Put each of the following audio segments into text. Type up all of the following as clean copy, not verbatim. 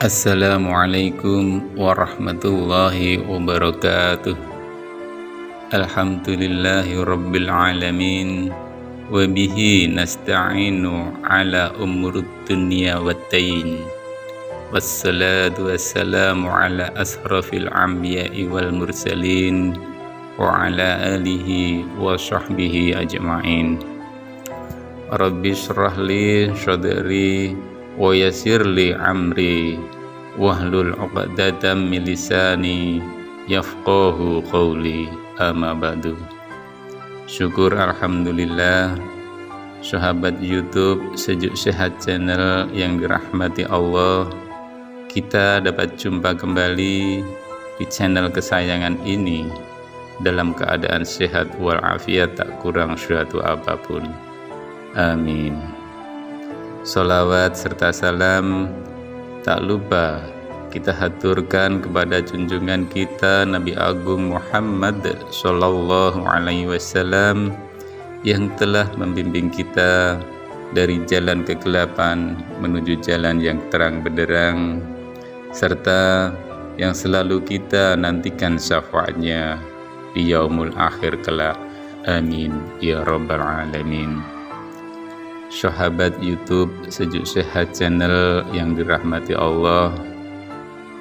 Assalamualaikum warahmatullahi wabarakatuh. Alhamdulillahi rabbil alamin. Wabihi nasta'inu ala umurud dunya waddin. Wassalatu wassalamu ala asrafil anbiya'i wal mursalin wa ala alihi wa sahbihi ajma'in. Rabbi shrah li sadri wa yassir li amri wahlul 'uqdatam min lisani yafqahu qawli. Amma ba'du. Syukur alhamdulillah, sahabat YouTube Sejuk Sehat Channel yang dirahmati Allah, kita dapat jumpa kembali di channel kesayangan ini dalam keadaan sehat walafiat, tak kurang suatu apapun. Amin. Sholawat serta salam tak lupa kita haturkan kepada junjungan kita Nabi Agung Muhammad Sallallahu Alaihi Wasallam yang telah membimbing kita dari jalan kegelapan menuju jalan yang terang benderang, serta yang selalu kita nantikan syafaatnya di yaumul akhir kelak. Amin ya rabbal alamin. Sahabat YouTube Sejuk Sehat Channel yang dirahmati Allah,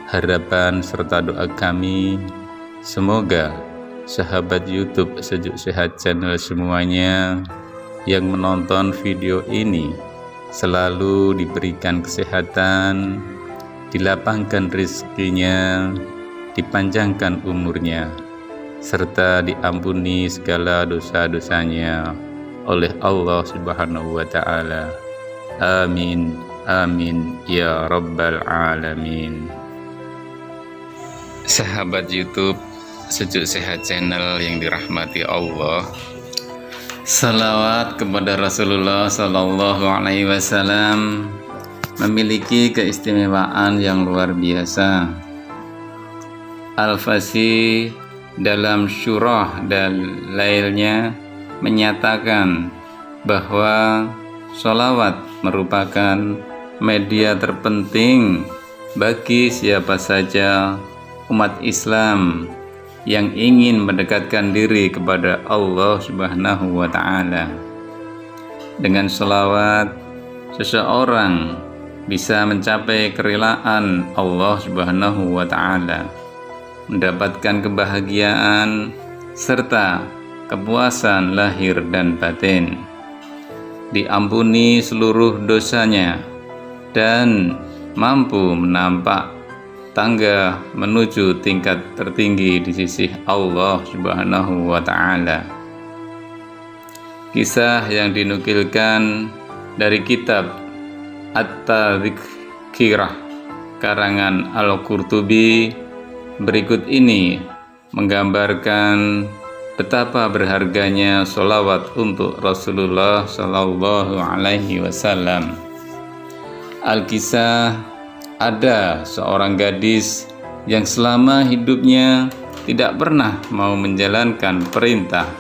harapan serta doa kami semoga sahabat YouTube Sejuk Sehat Channel semuanya yang menonton video ini selalu diberikan kesehatan, dilapangkan rezekinya, dipanjangkan umurnya, serta diampuni segala dosa-dosanya oleh Allah Subhanahu wa Ta'ala. Amin, amin ya rabbal alamin. Sahabat YouTube Sejuk Sehat Channel yang dirahmati Allah, salawat kepada Rasulullah Sallallahu Alaihi Wasallam memiliki keistimewaan yang luar biasa. Al-Fasih dalam Syurah dan lainnya menyatakan bahwa sholawat merupakan media terpenting bagi siapa saja umat Islam yang ingin mendekatkan diri kepada Allah Subhanahu wa Ta'ala. Dengan sholawat, seseorang bisa mencapai kerelaan Allah Subhanahu wa Ta'ala, mendapatkan kebahagiaan serta kepuasan lahir dan batin, diampuni seluruh dosanya, dan mampu menampak tangga menuju tingkat tertinggi di sisi Allah Subhanahu wa Ta'ala. Kisah yang dinukilkan dari kitab At-Tadhkirah karangan Al-Qurtubi berikut ini menggambarkan betapa berharganya sholawat untuk Rasulullah Sallallahu Alaihi Wasallam. Al-Kisah, ada seorang gadis yang selama hidupnya tidak pernah mau menjalankan perintah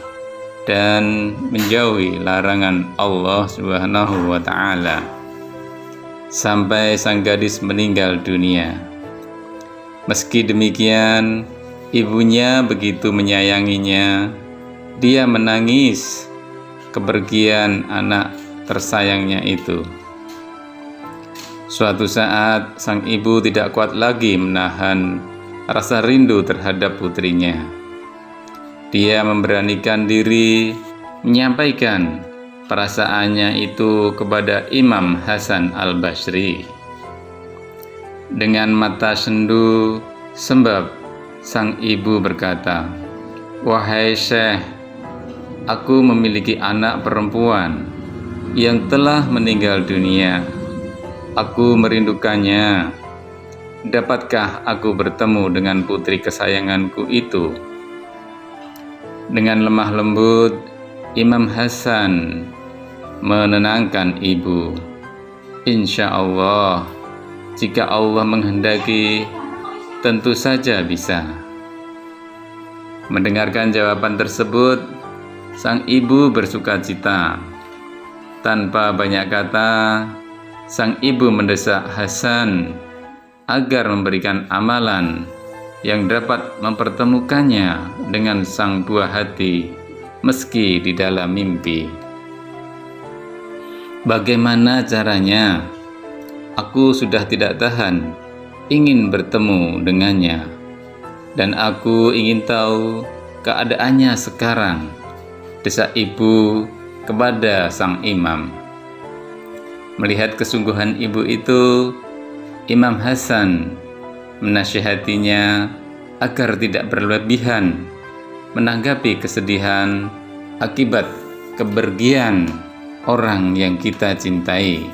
dan menjauhi larangan Allah Subhanahu wa Ta'ala sampai sang gadis meninggal dunia. Meski demikian, ibunya begitu menyayanginya. Dia menangis kepergian anak tersayangnya itu. Suatu saat sang ibu tidak kuat lagi menahan rasa rindu terhadap putrinya. Dia memberanikan diri menyampaikan perasaannya itu kepada Imam Hasan Al-Basri. Dengan mata sendu sembab, sang ibu berkata, "Wahai Syekh, aku memiliki anak perempuan yang telah meninggal dunia. Aku merindukannya. Dapatkah aku bertemu dengan putri kesayanganku itu?" Dengan lemah lembut, Imam Hasan menenangkan ibu. "Insya Allah, jika Allah menghendaki, tentu saja bisa." Mendengarkan jawaban tersebut, sang ibu bersuka cita. Tanpa banyak kata, sang ibu mendesak Hasan agar memberikan amalan yang dapat mempertemukannya dengan sang buah hati meski di dalam mimpi. Bagaimana caranya? Aku sudah tidak tahan, ingin bertemu dengannya, dan aku ingin tahu keadaannya sekarang, desak ibu kepada sang imam. Melihat kesungguhan ibu itu, Imam Hasan menasihatinya agar tidak berlebihan menanggapi kesedihan akibat kepergian orang yang kita cintai.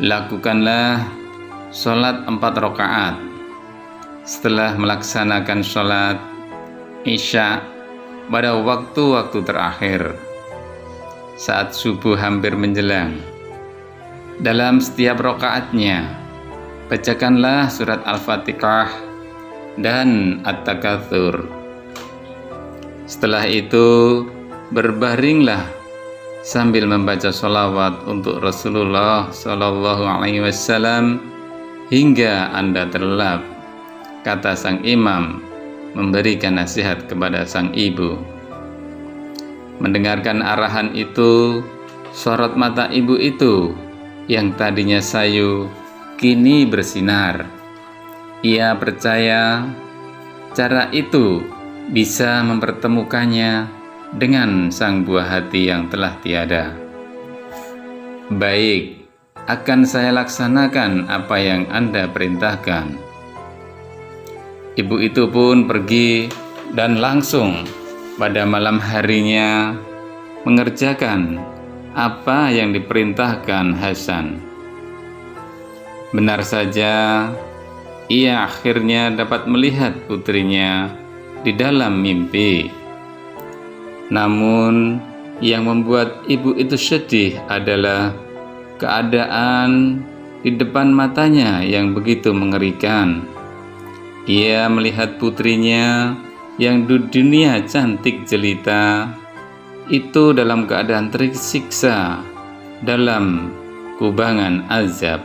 Lakukanlah sholat 4 rakaat. Setelah melaksanakan sholat Isya pada waktu-waktu terakhir, saat subuh hampir menjelang, dalam setiap rakaatnya bacakanlah surat Al-Fatihah dan At-Takatsur. Setelah itu berbaringlah sambil membaca sholawat untuk Rasulullah SAW hingga Anda terlelap, kata sang imam memberikan nasihat kepada sang ibu. Mendengarkan arahan itu, sorot mata ibu itu yang tadinya sayu kini bersinar. Ia percaya cara itu bisa mempertemukannya dengan sang buah hati yang telah tiada. Baik, akan saya laksanakan apa yang Anda perintahkan. Ibu itu pun pergi dan langsung pada malam harinya mengerjakan apa yang diperintahkan Hasan. Benar saja, ia akhirnya dapat melihat putrinya di dalam mimpi. Namun, yang membuat ibu itu sedih adalah keadaan di depan matanya yang begitu mengerikan. Ia melihat putrinya yang di dunia cantik jelita itu dalam keadaan tersiksa dalam kubangan azab.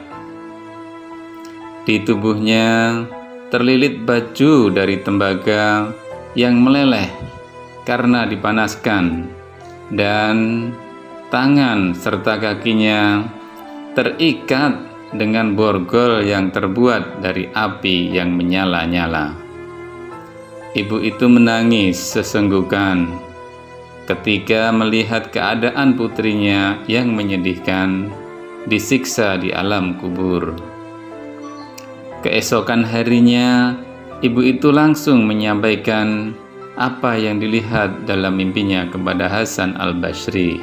Di tubuhnya terlilit baju dari tembaga yang meleleh karena dipanaskan, dan tangan serta kakinya terikat dengan borgol yang terbuat dari api yang menyala-nyala. Ibu itu menangis sesenggukan ketika melihat keadaan putrinya yang menyedihkan disiksa di alam kubur. Keesokan harinya, ibu itu langsung menyampaikan apa yang dilihat dalam mimpinya kepada Hasan Al-Basri.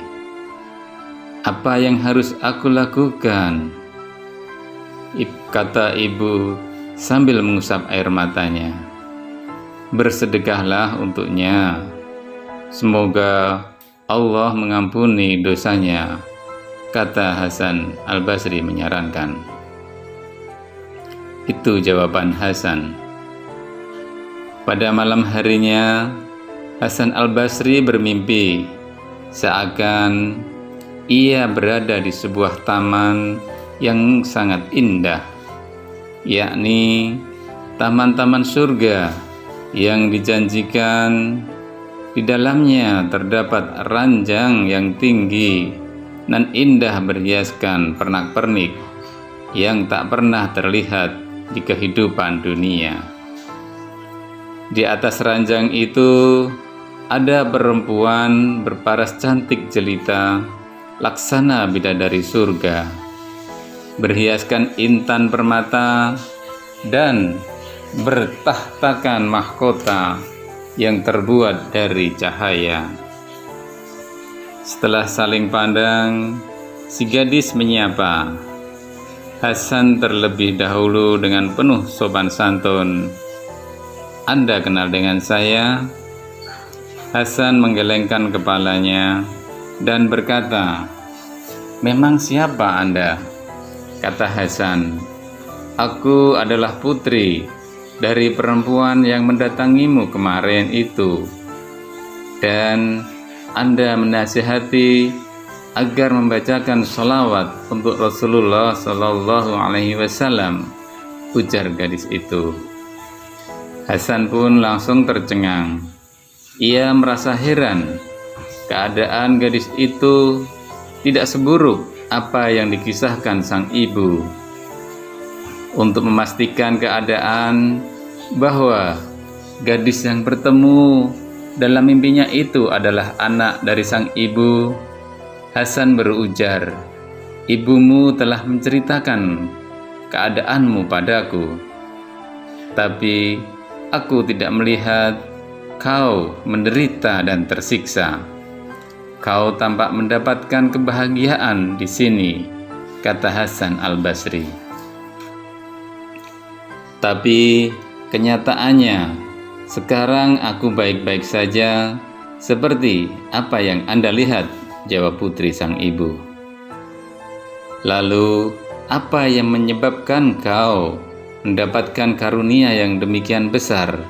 Apa yang harus aku lakukan? Kata ibu sambil mengusap air matanya. Bersedekahlah untuknya. Semoga Allah mengampuni dosanya, kata Hasan Al-Basri menyarankan. Itu jawaban Hasan. Pada malam harinya, Hasan Al-Basri bermimpi seakan ia berada di sebuah taman yang sangat indah, yakni taman-taman surga yang dijanjikan di dalamnya terdapat ranjang yang tinggi dan indah berhiaskan pernak-pernik yang tak pernah terlihat di kehidupan dunia. Di atas ranjang itu ada perempuan berparas cantik jelita, laksana bidadari surga, berhiaskan intan permata dan bertahtakan mahkota yang terbuat dari cahaya. Setelah saling pandang, si gadis menyapa. Hasan terlebih dahulu dengan penuh sopan santun. Anda kenal dengan saya? Hasan menggelengkan kepalanya dan berkata, memang siapa Anda? Kata Hasan, aku adalah putri dari perempuan yang mendatangimu kemarin itu, dan Anda menasihati agar membacakan sholawat untuk Rasulullah SAW ujar gadis itu. Hasan pun langsung tercengang. Ia merasa heran, keadaan gadis itu tidak seburuk apa yang dikisahkan sang ibu. Untuk memastikan keadaan bahwa gadis yang bertemu dalam mimpinya itu adalah anak dari sang ibu, Hasan berujar, "Ibumu telah menceritakan keadaanmu padaku, tapi aku tidak melihat kau menderita dan tersiksa. Kau tampak mendapatkan kebahagiaan di sini," kata Hasan Al-Basri. "Tapi kenyataannya, sekarang aku baik-baik saja, seperti apa yang Anda lihat," jawab putri sang ibu. "Lalu, apa yang menyebabkan kau mendapatkan karunia yang demikian besar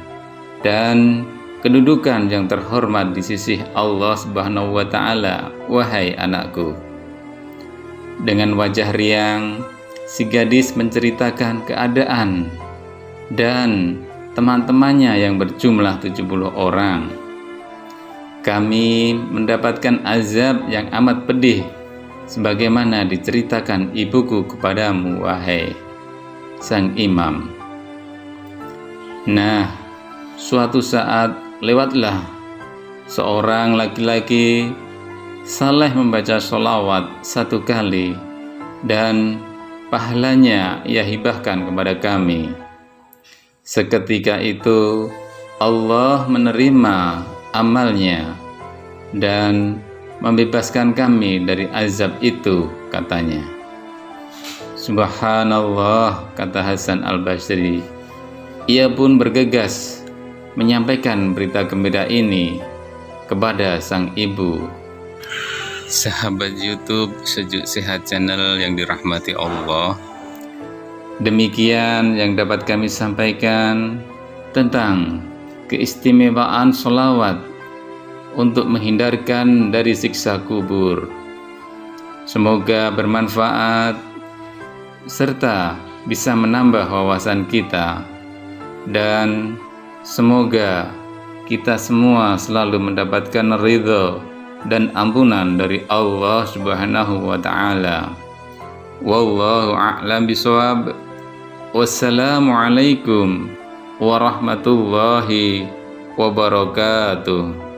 dan kedudukan yang terhormat di sisi Allah Subhanahu wa Ta'ala, wahai anakku?" Dengan wajah riang, si gadis menceritakan keadaan dan teman-temannya yang berjumlah 70 orang. "Kami mendapatkan azab yang amat pedih, sebagaimana diceritakan ibuku kepadamu, wahai sang imam. Nah, suatu saat lewatlah seorang laki-laki saleh membaca sholawat 1 kali dan pahalanya ia hibahkan kepada kami. Seketika itu Allah menerima amalnya dan membebaskan kami dari azab itu," katanya. "Subhanallah," kata Hasan Al-Basri. Ia pun bergegas menyampaikan berita gembira ini kepada sang ibu. Sahabat YouTube Sejuk Sehat Channel yang dirahmati Allah, demikian yang dapat kami sampaikan tentang keistimewaan sholawat untuk menghindarkan dari siksa kubur. Semoga bermanfaat serta bisa menambah wawasan kita, dan semoga kita semua selalu mendapatkan ridho dan ampunan dari Allah Subhanahu wa Ta'ala. Wallahu a'lam bishawab. Wassalamualaikum warahmatullahi wabarakatuh.